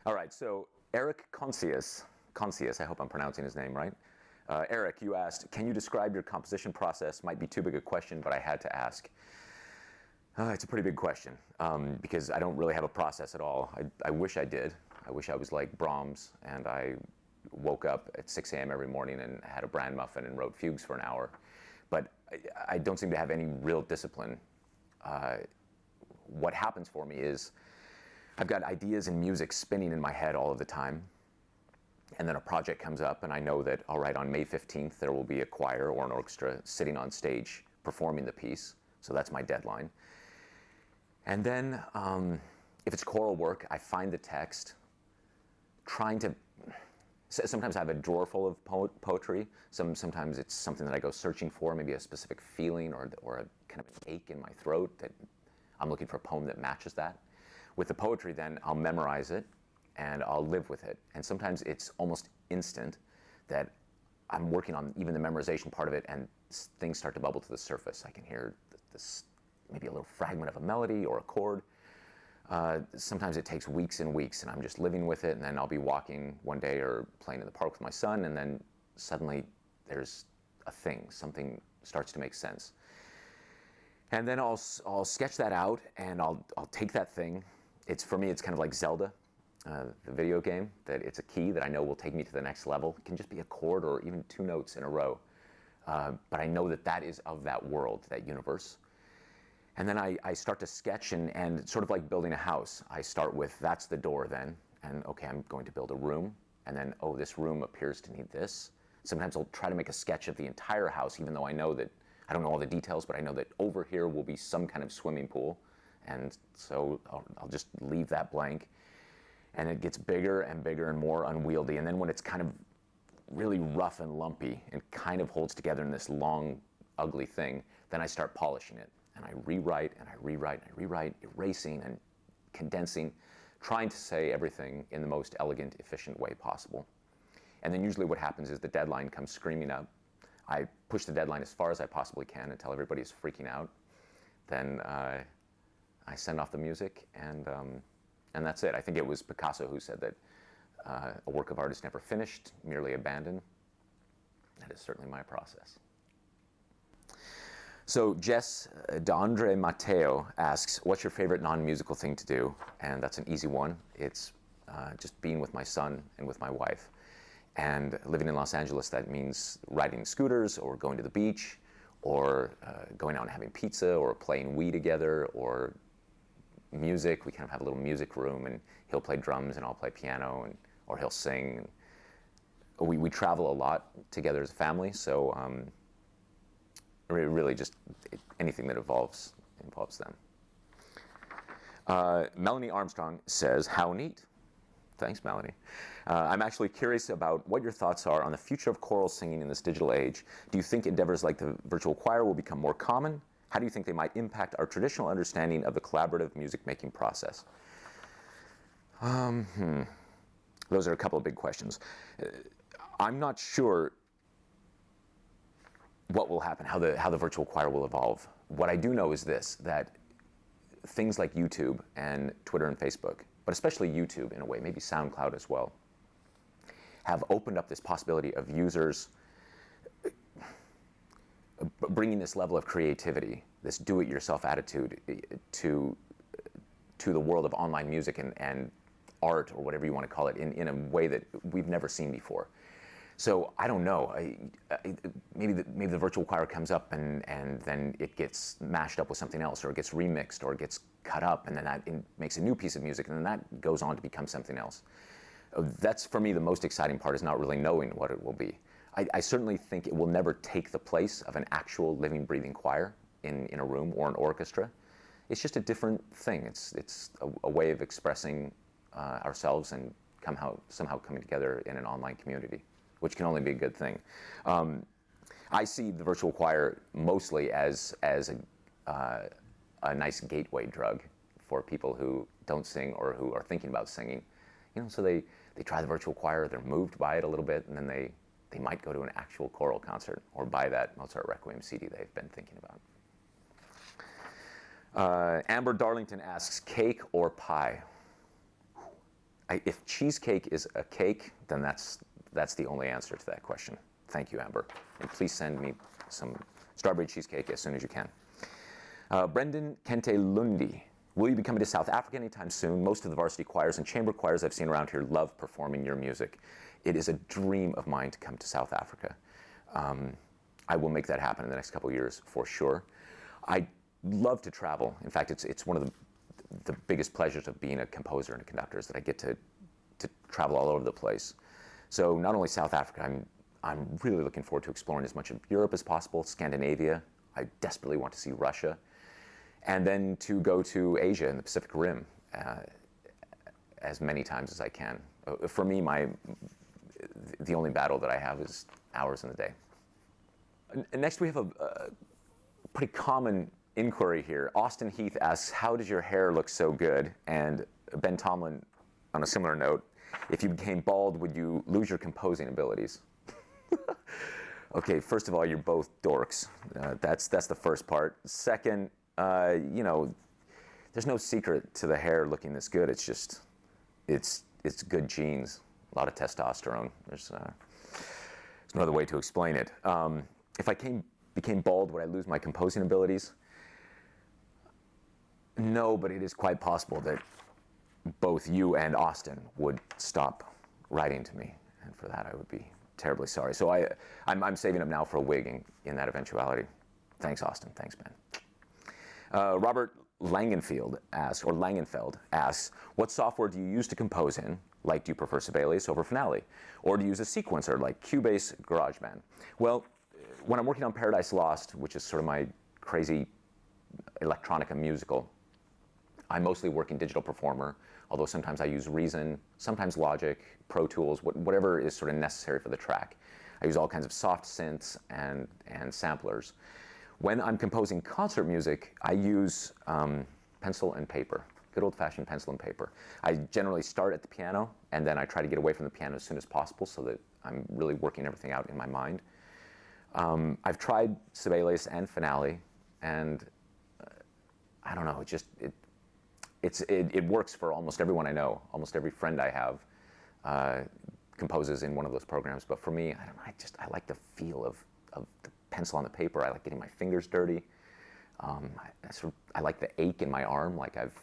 All right, so Eric Concius, I hope I'm pronouncing his name right. Eric, you asked, can you describe your composition process? Might be too big a question, but I had to ask. It's a pretty big question because I don't really have a process at all. I wish I did. I wish I was like Brahms and I woke up at 6 a.m. every morning and had a bran muffin and wrote fugues for an hour. But I don't seem to have any real discipline. What happens for me is I've got ideas and music spinning in my head all of the time. And then a project comes up and I know that, all right, on May 15th, there will be a choir or an orchestra sitting on stage performing the piece. So that's my deadline. And then if it's choral work, I find the text, trying to, sometimes I have a drawer full of poetry. Sometimes it's something that I go searching for, maybe a specific feeling or a kind of an ache in my throat that I'm looking for a poem that matches that. With the poetry then, I'll memorize it and I'll live with it. And sometimes it's almost instant that I'm working on even the memorization part of it and things start to bubble to the surface. I can hear this, maybe a little fragment of a melody or a chord. Sometimes it takes weeks and weeks and I'm just living with it, and then I'll be walking one day or playing in the park with my son, and then suddenly there's a thing, something starts to make sense. And then I'll sketch that out and I'll take that thing. For me, it's kind of like Zelda, the video game, that it's a key that I know will take me to the next level. It can just be a chord or even 2 notes in a row. But I know that that is of that world, that universe. And then I start to sketch and sort of like building a house. I start with, that's the door then. And okay, I'm going to build a room. And then, oh, this room appears to need this. Sometimes I'll try to make a sketch of the entire house, even though I know that, I don't know all the details, but I know that over here will be some kind of swimming pool. And so I'll just leave that blank. And it gets bigger and bigger and more unwieldy. And then when it's kind of really rough and lumpy and kind of holds together in this long, ugly thing, then I start polishing it. And I rewrite and I rewrite and I rewrite, erasing and condensing, trying to say everything in the most elegant, efficient way possible. And then usually what happens is the deadline comes screaming up. I push the deadline as far as I possibly can until everybody's freaking out. Then I send off the music, and that's it. I think it was Picasso who said that a work of art is never finished, merely abandoned. That is certainly my process. So Jess D'Andre Mateo asks, what's your favorite non-musical thing to do? And that's an easy one. It's just being with my son and with my wife. And living in Los Angeles, that means riding scooters or going to the beach or going out and having pizza or playing Wii together or music. We kind of have a little music room, and he'll play drums and I'll play piano, or he'll sing. We travel a lot together as a family, so really just anything that involves them. Melanie Armstrong says, how neat. Thanks, Melanie. I'm actually curious about what your thoughts are on the future of choral singing in this digital age. Do you think endeavors like the virtual choir will become more common? How do you think they might impact our traditional understanding of the collaborative music-making process? Those are a couple of big questions. I'm not sure what will happen, how the virtual choir will evolve. What I do know is this, that things like YouTube and Twitter and Facebook, but especially YouTube in a way, maybe SoundCloud as well, have opened up this possibility of users bringing this level of creativity, this do-it-yourself attitude to the world of online music and art, or whatever you want to call it, in a way that we've never seen before. So I don't know. Maybe the virtual choir comes up and then it gets mashed up with something else, or it gets remixed, or it gets cut up, and then that makes a new piece of music, and then that goes on to become something else. That's, for me, the most exciting part, is not really knowing what it will be. I certainly think it will never take the place of an actual living, breathing choir in a room or an orchestra. It's just a different thing. It's a way of expressing ourselves and somehow coming together in an online community, which can only be a good thing. I see the virtual choir mostly as a nice gateway drug for people who don't sing or who are thinking about singing. So they try the virtual choir, they're moved by it a little bit, and then they might go to an actual choral concert or buy that Mozart Requiem CD they've been thinking about. Amber Darlington asks, cake or pie? if cheesecake is a cake, then that's the only answer to that question. Thank you, Amber. And please send me some strawberry cheesecake as soon as you can. Brendan Kente Lundi. Will you be coming to South Africa anytime soon? Most of the varsity choirs and chamber choirs I've seen around here love performing your music. It is a dream of mine to come to South Africa. I will make that happen in the next couple of years for sure. I love to travel. In fact, it's one of the biggest pleasures of being a composer and a conductor is that I get to travel all over the place. So not only South Africa, I'm really looking forward to exploring as much of Europe as possible, Scandinavia. I desperately want to see Russia. And then to go to Asia and the Pacific Rim as many times as I can. For me, the only battle that I have is hours in the day. Next, we have a pretty common inquiry here. Austin Heath asks, how does your hair look so good? And Ben Tomlin, on a similar note, if you became bald, would you lose your composing abilities? Okay, first of all, you're both dorks. That's the first part. Second, you know, there's no secret to the hair looking this good. It's just, it's good genes, a lot of testosterone. There's no other way to explain it. If I became bald, would I lose my composing abilities? No, but it is quite possible that both you and Austin would stop writing to me, and for that I would be terribly sorry. So I'm saving up now for a wig in that eventuality. Thanks, Austin. Thanks, Ben. Robert Langenfeld asks, what software do you use to compose in? Like, do you prefer Sibelius over Finale? Or do you use a sequencer like Cubase, GarageBand? Well, when I'm working on Paradise Lost, which is sort of my crazy electronica musical, I mostly work in Digital Performer, although sometimes I use Reason, sometimes Logic, Pro Tools, whatever is sort of necessary for the track. I use all kinds of soft synths and samplers. When I'm composing concert music, I use pencil and paper, good old-fashioned pencil and paper. I generally start at the piano, and then I try to get away from the piano as soon as possible so that I'm really working everything out in my mind. I've tried Sibelius and Finale, and I don't know, it works for almost everyone I know. Almost every friend I have composes in one of those programs. But for me, I don't know, I like the feel of the pencil on the paper. I like getting my fingers dirty. I like the ache in my arm, like I've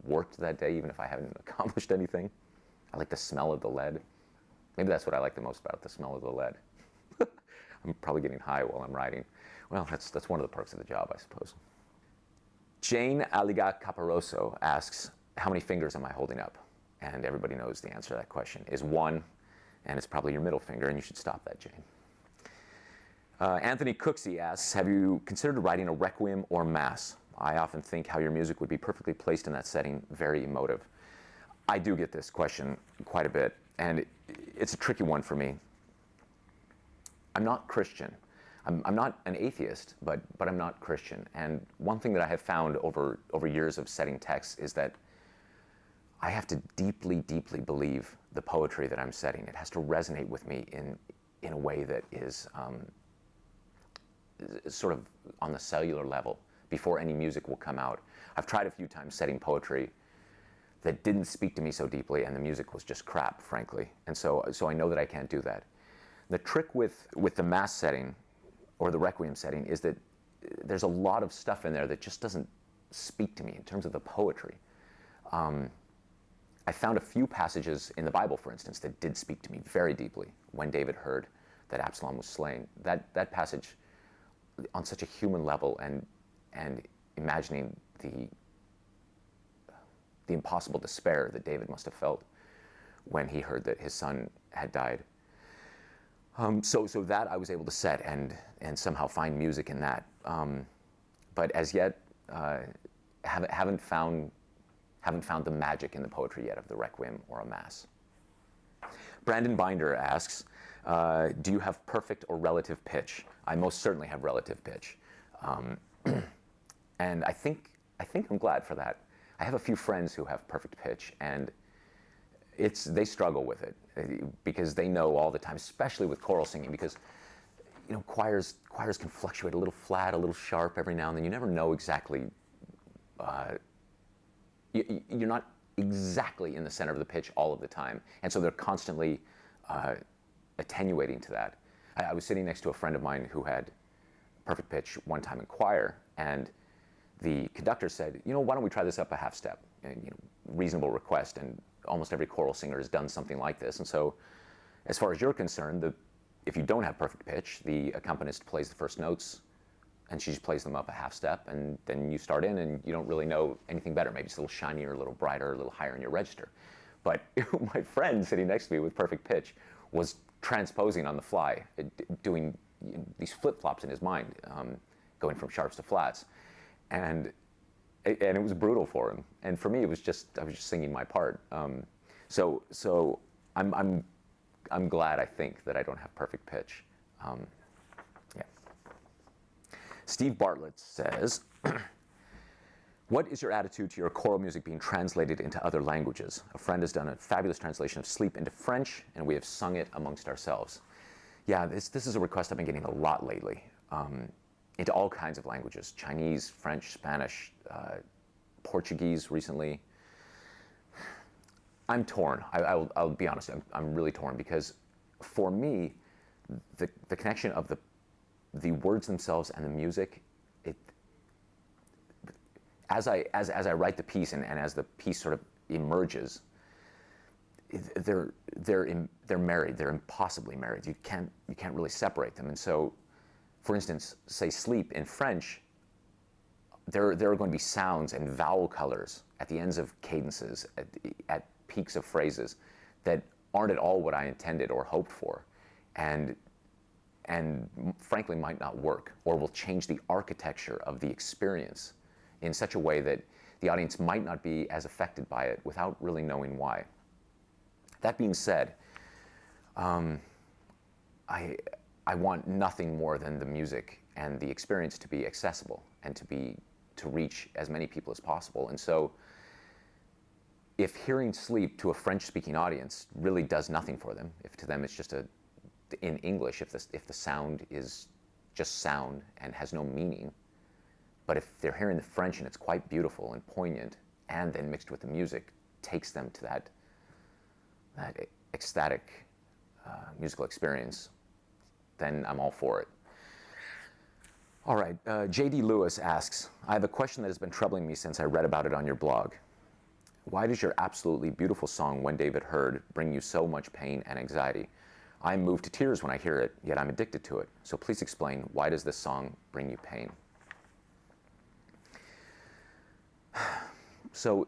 worked that day, even if I haven't accomplished anything. I like the smell of the lead. Maybe that's what I like the most about it, the smell of the lead. I'm probably getting high while I'm writing. Well, that's one of the perks of the job, I suppose. Jane Aliga Caparoso asks, how many fingers am I holding up? And everybody knows the answer to that question is one, and it's probably your middle finger, and you should stop that, Jane. Anthony Cooksey asks, have you considered writing a Requiem or Mass? I often think how your music would be perfectly placed in that setting, very emotive. I do get this question quite a bit, and it's a tricky one for me. I'm not Christian. I'm not an atheist, but I'm not Christian. And one thing that I have found over years of setting texts is that I have to deeply, deeply believe the poetry that I'm setting. It has to resonate with me in a way that is sort of on the cellular level before any music will come out. I've tried a few times setting poetry that didn't speak to me so deeply, and the music was just crap, frankly. And so I know that I can't do that. The trick with the Mass setting or the Requiem setting is that there's a lot of stuff in there that just doesn't speak to me in terms of the poetry. I found a few passages in the Bible, for instance, that did speak to me very deeply when David heard that Absalom was slain. That passage, on such a human level, and imagining the impossible despair that David must have felt when he heard that his son had died. So that I was able to set and somehow find music in that. But as yet, haven't found the magic in the poetry yet of the Requiem or a Mass. Brandon Binder asks, do you have perfect or relative pitch? I most certainly have relative pitch. And I think I'm glad for that. I have a few friends who have perfect pitch, and they struggle with it because they know all the time, especially with choral singing, because choirs can fluctuate a little flat, a little sharp every now and then. You never know exactly. You're not exactly in the center of the pitch all of the time. And so they're constantly attenuating to that. I was sitting next to a friend of mine who had perfect pitch one time in choir, and the conductor said, why don't we try this up a half step? And, reasonable request, and almost every choral singer has done something like this. And so, as far as you're concerned, if you don't have perfect pitch, the accompanist plays the first notes, and she just plays them up a half step, and then you start in, and you don't really know anything better. Maybe it's a little shinier, a little brighter, a little higher in your register. But my friend sitting next to me with perfect pitch was transposing on the fly, doing these flip-flops in his mind, going from sharps to flats. And it was brutal for him. And for me, I was just singing my part. So I'm glad, I think, that I don't have perfect pitch. Yeah. Steve Bartlett says, what is your attitude to your choral music being translated into other languages? A friend has done a fabulous translation of Sleep into French, and we have sung it amongst ourselves. Yeah, this is a request I've been getting a lot lately, into all kinds of languages: Chinese, French, Spanish, Portuguese recently. I'm torn. I'll be honest. I'm really torn, because for me, the connection of the words themselves and the music, as I write the piece and as the piece sort of emerges, they're married. They're impossibly married. You can't really separate them. And so, for instance, say Sleep in French, there are going to be sounds and vowel colors at the ends of cadences, at peaks of phrases that aren't at all what I intended or hoped for, and frankly might not work, or will change the architecture of the experience in such a way that the audience might not be as affected by it without really knowing why. That being said, I want nothing more than the music and the experience to be accessible and to reach as many people as possible. And so, if hearing Sleep to a French-speaking audience really does nothing for them, if to them it's just in English, if the sound is just sound and has no meaning, but if they're hearing the French and it's quite beautiful and poignant, and then mixed with the music, takes them to that ecstatic musical experience, then I'm all for it. All right, J.D. Lewis asks, I have a question that has been troubling me since I read about it on your blog. Why does your absolutely beautiful song, When David Heard, bring you so much pain and anxiety? I'm moved to tears when I hear it, yet I'm addicted to it. So please explain, why does this song bring you pain? So,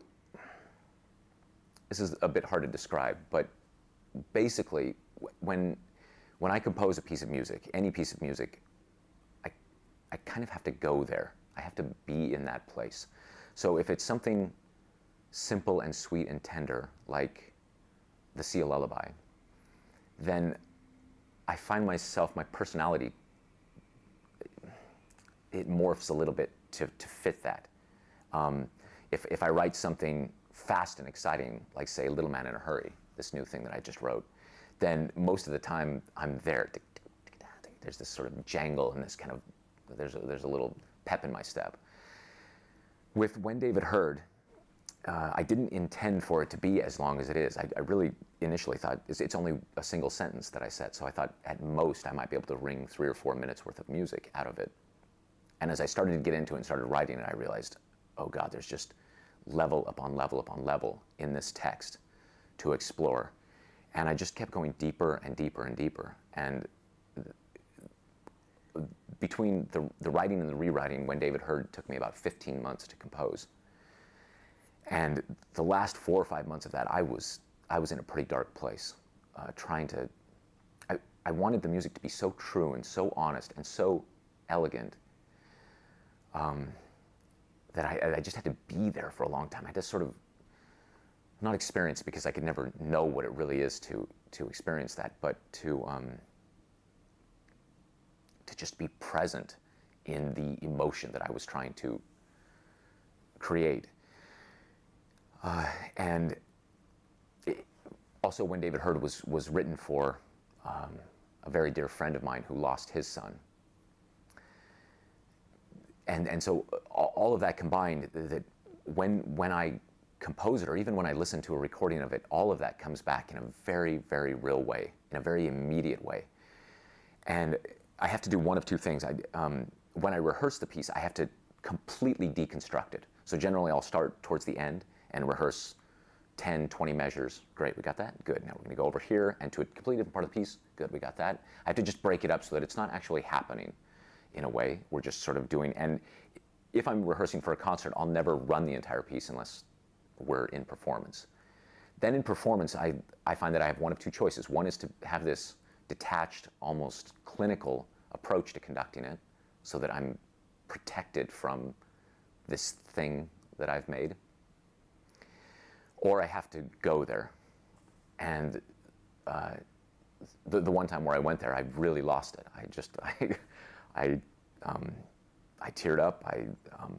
this is a bit hard to describe, but basically, when I compose a piece of music, any piece of music, I kind of have to go there. I have to be in that place. So if it's something simple and sweet and tender, like the Sea Lullaby, then I find myself, my personality, it morphs a little bit to fit that. If I write something fast and exciting, like say Little Man in a Hurry, this new thing that I just wrote, then most of the time I'm there. There's this sort of jangle and this kind of, there's a little pep in my step. With When David Heard, I didn't intend for it to be as long as it is. I really initially thought it's only a single sentence that I said, so I thought at most I might be able to wring 3 or 4 minutes worth of music out of it. And as I started to get into it and started writing it, I realized, oh God, there's just level upon level upon level in this text to explore. And I just kept going deeper and deeper and deeper. And between the writing and the rewriting, When David Heard took me about 15 months to compose. And the last 4 or 5 months of that, I was in a pretty dark place, trying to, I wanted the music to be so true and so honest and so elegant, that I just had to be there for a long time. I had to sort of, not experience, because I could never know what it really is to experience that, but to just be present in the emotion that I was trying to create. And also, When David Heard was written for a very dear friend of mine who lost his son. And so all of that combined, that when I compose it, or even when I listen to a recording of it, all of that comes back in a very, very real way, in a very immediate way. And I have to do one of two things. When I rehearse the piece, I have to completely deconstruct it. So generally, I'll start towards the end and rehearse 10, 20 measures. Great, we got that? Good. Now we're going to go over here and to a completely different part of the piece. Good, we got that. I have to just break it up so that it's not actually happening in a way. We're just sort of doing, and if I'm rehearsing for a concert, I'll never run the entire piece unless we're in performance. Then in performance, I find that I have one of two choices. One is to have this detached, almost clinical approach to conducting it so that I'm protected from this thing that I've made. Or I have to go there. And the one time where I went there, I really lost it. I teared up.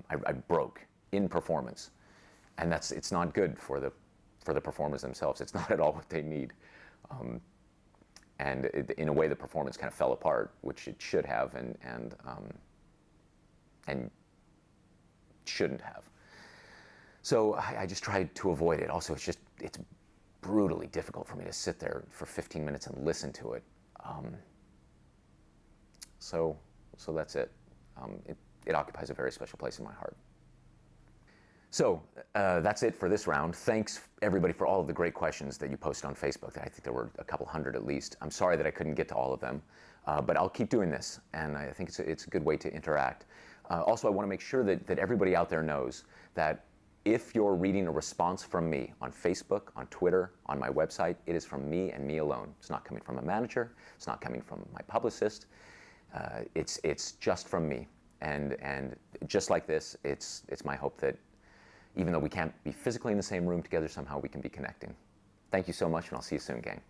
I broke in performance, and it's not good for the performers themselves. It's not at all what they need. And in a way, the performance kind of fell apart, which it should have, and shouldn't have. So I just tried to avoid it. Also, it's brutally difficult for me to sit there for 15 minutes and listen to it. So that's it. It occupies a very special place in my heart. So that's it for this round. Thanks, everybody, for all of the great questions that you posted on Facebook. I think there were a couple hundred at least. I'm sorry that I couldn't get to all of them, but I'll keep doing this, and I think it's a good way to interact. Also, I want to make sure that everybody out there knows that if you're reading a response from me on Facebook, on Twitter, on my website, it is from me and me alone. It's not coming from a manager. It's not coming from my publicist. It's just from me. And just like this, it's my hope that even though we can't be physically in the same room together, somehow we can be connecting. Thank you so much, and I'll see you soon, gang.